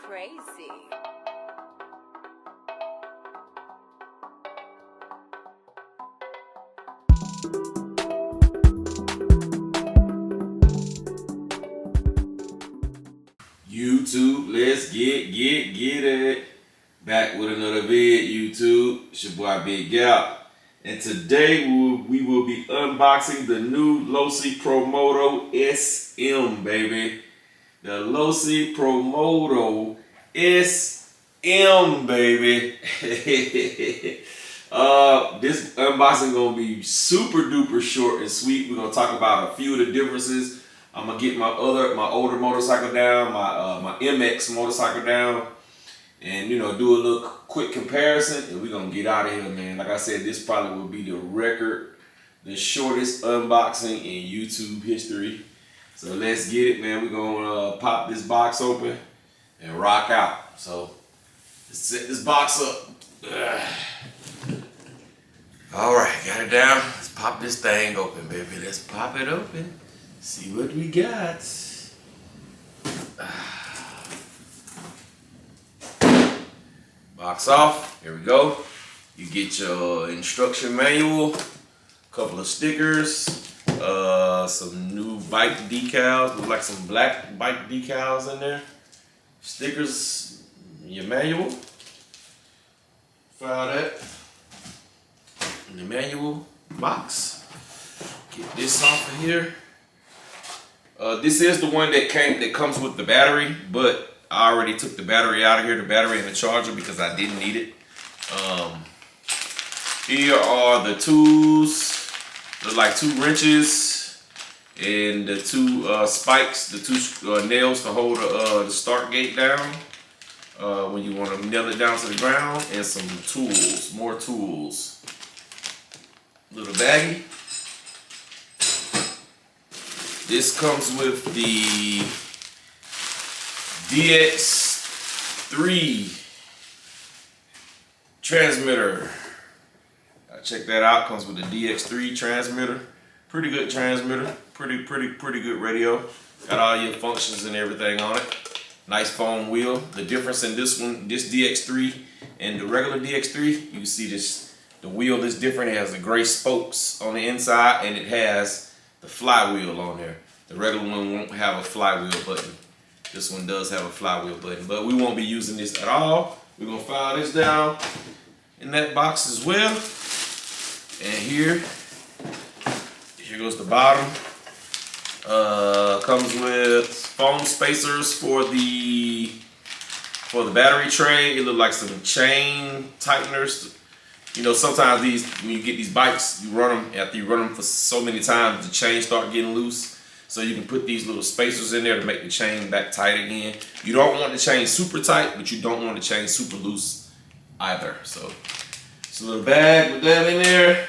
crazy. YouTube, let's get it. Back with another vid, YouTube. It's your boy Big Gap. And today we will be unboxing the new Losi Promoto SM, baby. The Losi Promoto SM, baby. This unboxing gonna be super duper short and sweet. We're gonna talk about a few of the differences. I'm gonna get my older motorcycle down, my MX motorcycle down, and do a little quick comparison, and we're gonna get out of here, man. Like I said, this probably will be the shortest unboxing in YouTube history. So let's get it, man. We're gonna pop this box open and rock out. So let's set this box up. All right, got it down. Let's pop this thing open, baby. Let's pop it open. See what we got. Box off. Here we go. You get your instruction manual, a couple of stickers, some new bike decals. Look like some black bike decals in there. Stickers, your manual. File that in the manual box. Get this off of here. This is the one that comes with the battery, but I already took the battery out of here, the battery and the charger, because I didn't need it. Here are the tools. They're like 2 wrenches and the 2 spikes, the 2 nails to hold the start gate down when you want to nail it down to the ground, and some tools, more tools. Little baggie. This comes with the DX3 transmitter. Check that out. Comes with the DX3 transmitter. Pretty good transmitter. Pretty good radio. Got all your functions and everything on it. Nice foam wheel. The difference in this one, this DX3 and the regular DX3, you see this. The wheel is different. It has the gray spokes on the inside, and it has the flywheel on there. The regular one won't have a flywheel button. This one does have a flywheel button, but we won't be using this at all. We're gonna file this down in that box as well. And here goes the bottom. Comes with foam spacers for the battery tray. It look like some chain tighteners. Sometimes when you get these bikes, after you run them for so many times, the chains start getting loose. So you can put these little spacers in there to make the chain back tight again. You don't want the chain super tight, but you don't want the chain super loose either. So it's a little bag with that in there.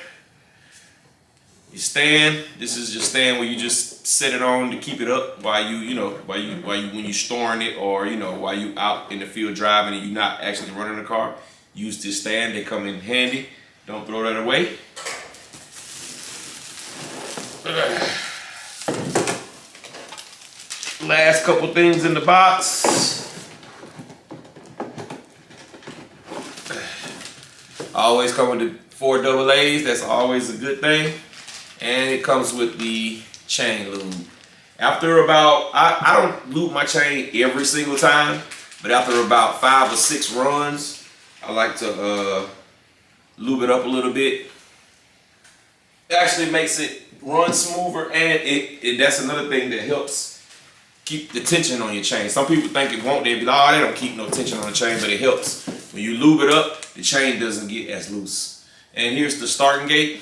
Your stand. This is your stand where you just set it on to keep it up while when you're storing it, or while you out in the field driving and you're not actually running the car. Use this stand. They come in handy. Don't throw that away. Last couple things in the box. Always come with the 4 AA's. That's always a good thing. And it comes with the chain lube. After about, I don't lube my chain every single time, but after about 5 or 6 runs, I like to lube it up a little bit. It actually makes it run smoother, and that's another thing that helps keep the tension on your chain. Some people think it won't. They be like, oh, they don't keep no tension on the chain, but it helps. When you lube it up, the chain doesn't get as loose. And here's the starting gate.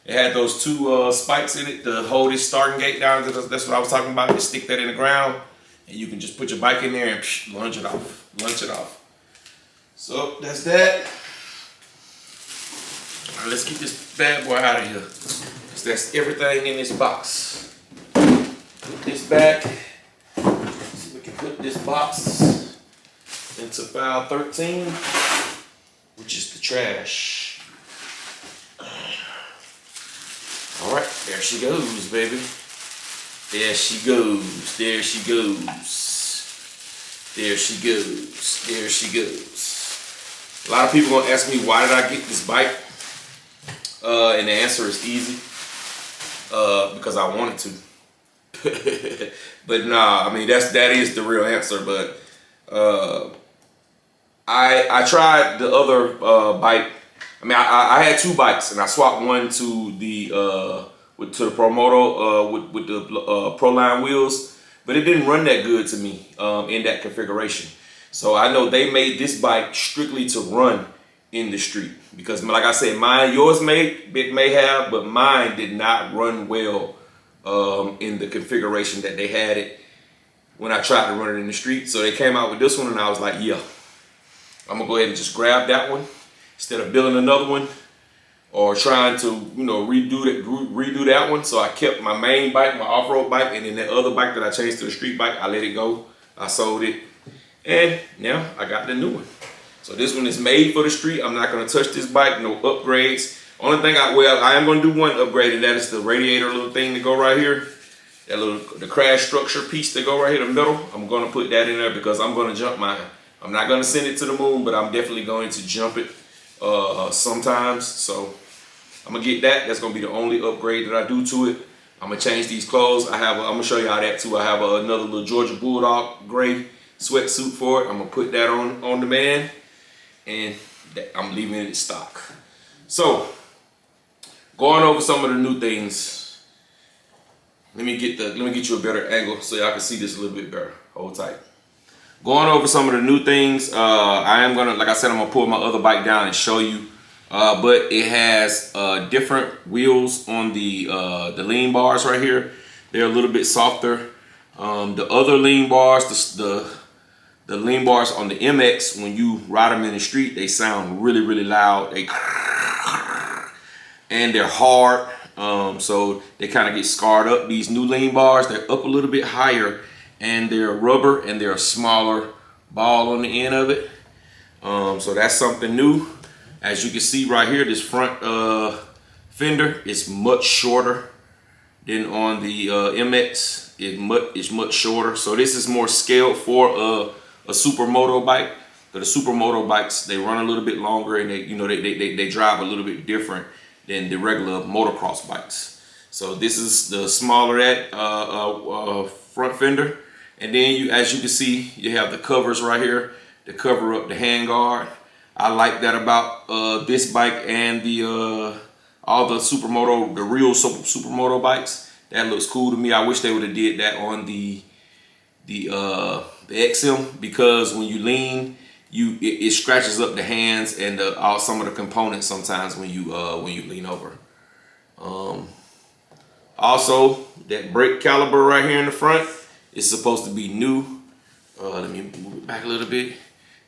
It had those 2 spikes in it to hold this starting gate down. That's what I was talking about. You stick that in the ground, and you can just put your bike in there and launch it off. Launch it off. So that's that. All right, let's get this bad boy out of here. So that's everything in this box. Put this back. So we can put this box into file 13, which is the trash. All right, there she goes, baby. There she goes. There she goes. There she goes. There she goes. A lot of people gonna ask me why did I get this bike, and the answer is easy. Because I wanted to. But nah, I mean that is the real answer. But I tried the other bike. I mean I had two bikes and I swapped one to the Promoto with the Proline wheels, but it didn't run that good to me in that configuration. So I know they made this bike strictly to run in the street because, like I said, yours may have, but mine did not run well in the configuration that they had it when I tried to run it in the street. So they came out with this one, and I was like, yeah, I'm gonna go ahead and just grab that one instead of building another one or trying to, redo that one. So I kept my main bike, my off-road bike, and then that other bike that I changed to the street bike, I let it go. I sold it, and now I got the new one. So this one is made for the street. I'm not gonna touch this bike, no upgrades. Only thing I am gonna do one upgrade, and that is the radiator little thing to go right here. The crash structure piece that go right here, the middle. I'm gonna put that in there because I'm gonna jump mine. I'm not gonna send it to the moon, but I'm definitely going to jump it sometimes. So I'm gonna get that. That's gonna be the only upgrade that I do to it. I'm gonna change these clothes. I'm gonna show y'all that too. I have another little Georgia Bulldog gray sweatsuit for it. I'm gonna put that on the man, and I'm leaving it in stock. So going over some of the new things. Let me get you a better angle so y'all can see this a little bit better. Hold tight. Going over some of the new things. I am gonna, like I said, I'm gonna pull my other bike down and show you. But it has different wheels on the lean bars right here. They're a little bit softer. The other lean bars, the lean bars on the MX, when you ride them in the street, they sound really, really loud. And they're hard. So they kind of get scarred up. These new lean bars, they're up a little bit higher, and they're rubber, and they're a smaller ball on the end of it. So that's something new. As you can see right here, this front fender is much shorter than on the MX. It's much shorter. So this is more scaled for a supermoto bike. But the supermoto bikes, they run a little bit longer, and they drive a little bit different than the regular motocross bikes. So this is the smaller front fender. And then as you can see, you have the covers right here to cover up the handguard. I like that about this bike and all the supermoto, the real supermoto bikes. That looks cool to me. I wish they would have did that on the XM, because when you lean, it scratches up the hands and some of the components sometimes when you lean over. Also, that brake caliper right here in the front is supposed to be new. Let me move it back a little bit.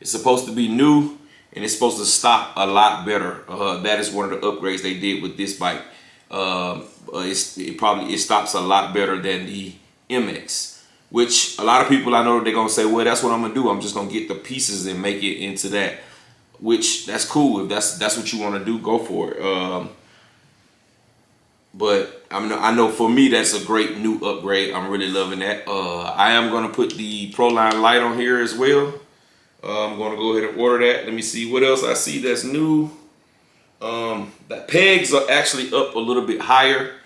It's supposed to be new, and it's supposed to stop a lot better. That is one of the upgrades they did with this bike. It stops a lot better than the MX. Which a lot of people I know, they're gonna say, well, that's what I'm gonna do. I'm just gonna get the pieces and make it into that. Which, that's cool. If that's what you want to do, go for it. But I know for me, that's a great new upgrade. I'm really loving that. I am gonna put the Proline light on here as well. I'm gonna go ahead and order that. Let me see what else I see that's new. The pegs are actually up a little bit higher.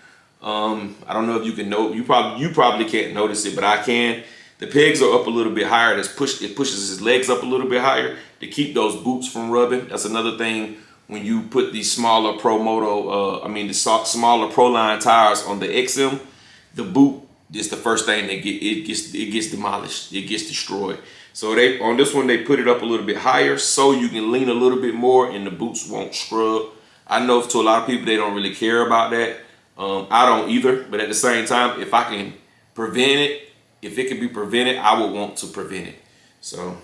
I don't know if you can know. You probably can't notice it, but I can. The pegs are up a little bit higher. It pushes his legs up a little bit higher to keep those boots from rubbing. That's another thing when you put these smaller the smaller Proline tires on the XM. The boot is the first thing that gets demolished. It gets destroyed. So on this one, they put it up a little bit higher so you can lean a little bit more and the boots won't scrub. I know to a lot of people, they don't really care about that. I don't either, but at the same time, if I can prevent it, if it can be prevented, I would want to prevent it. So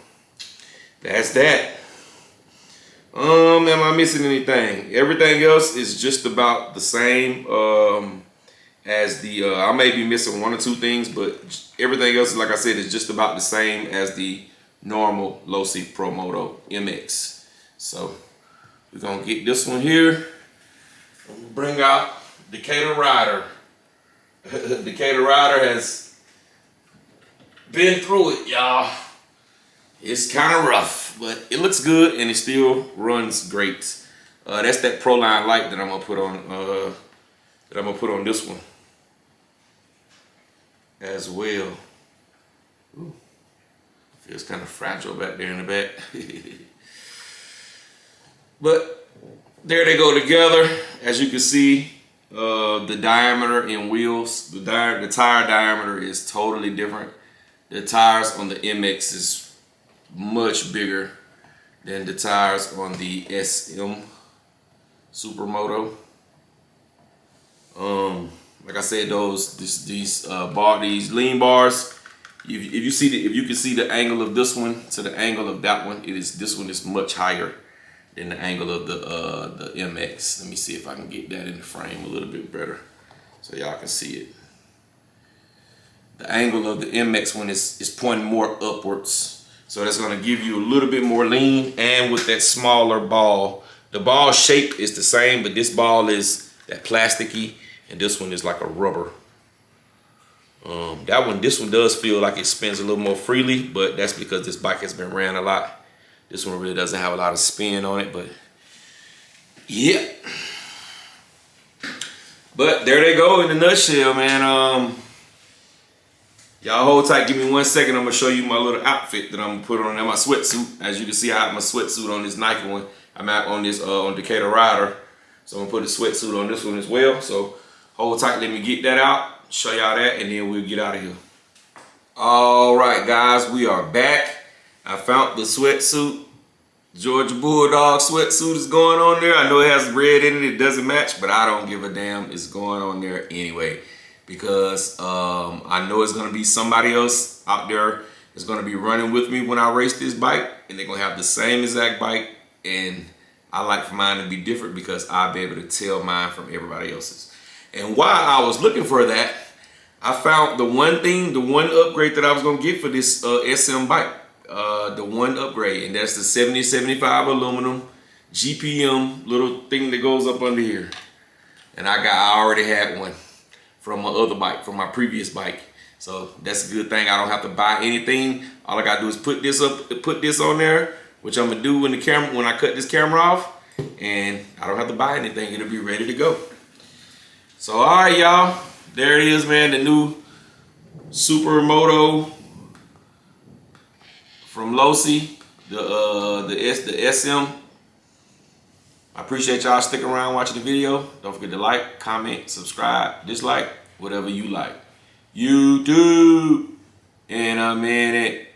that's that. Am I missing anything? Everything else is just about the same as the, I may be missing one or two things, but everything else, like I said, is just about the same as the normal Losi Promoto MX. So we're gonna get this one here. Bring out Decatur Rider. Decatur Rider has been through it, y'all. It's kind of rough, but it looks good and it still runs great. That's that Proline light that I'm gonna put on this one as well. Ooh, feels kind of fragile back there in the back. But there they go together. As you can see, the diameter in wheels, the tire diameter is totally different. The tires on the MX is much bigger than the tires on the SM Supermoto. Like I said, these lean bars. If you can see the angle of this one to the angle of that one, this one is much higher than the angle of the MX. Let me see if I can get that in the frame a little bit better so y'all can see it. The angle of the MX one is pointing more upwards, so that's going to give you a little bit more lean, and with that smaller ball. The ball shape is the same, but this ball is that plasticky, and this one is like a rubber. This one does feel like it spins a little more freely, but that's because this bike has been ran a lot. This one really doesn't have a lot of spin on it, but yeah. But there they go in a nutshell, man. Y'all hold tight, give me 1 second. I'm gonna show you my little outfit that I'm gonna put on my sweatsuit. As you can see, I have my sweatsuit on this Nike one. I'm out on this on Decatur Rider, so I'm gonna put a sweatsuit on this one as well. So hold tight, let me get that out, show y'all that, and then we'll get out of here. All right, guys, we are back. I found the sweatsuit. Georgia Bulldog sweatsuit is going on there. I know it has red in it, it doesn't match, but I don't give a damn. It's going on there anyway, because I know it's gonna be somebody else out there that's gonna be running with me when I race this bike, and they're gonna have the same exact bike, and I like for mine to be different because I'll be able to tell mine from everybody else's. And while I was looking for that, I found the one upgrade that I was gonna get for this SM bike. The one upgrade, and that's the 7075 aluminum GPM little thing that goes up under here. And I already had one from my other bike, from my previous bike. So that's a good thing. I don't have to buy anything. All I gotta do is put this on there, which I'm gonna do when I cut this camera off, and I don't have to buy anything. It'll be ready to go. So all right, y'all, there it is, man. The new Supermoto from Losi, the SM. I appreciate y'all sticking around watching the video. Don't forget to like, comment, subscribe, dislike, whatever you like. YouTube in a minute.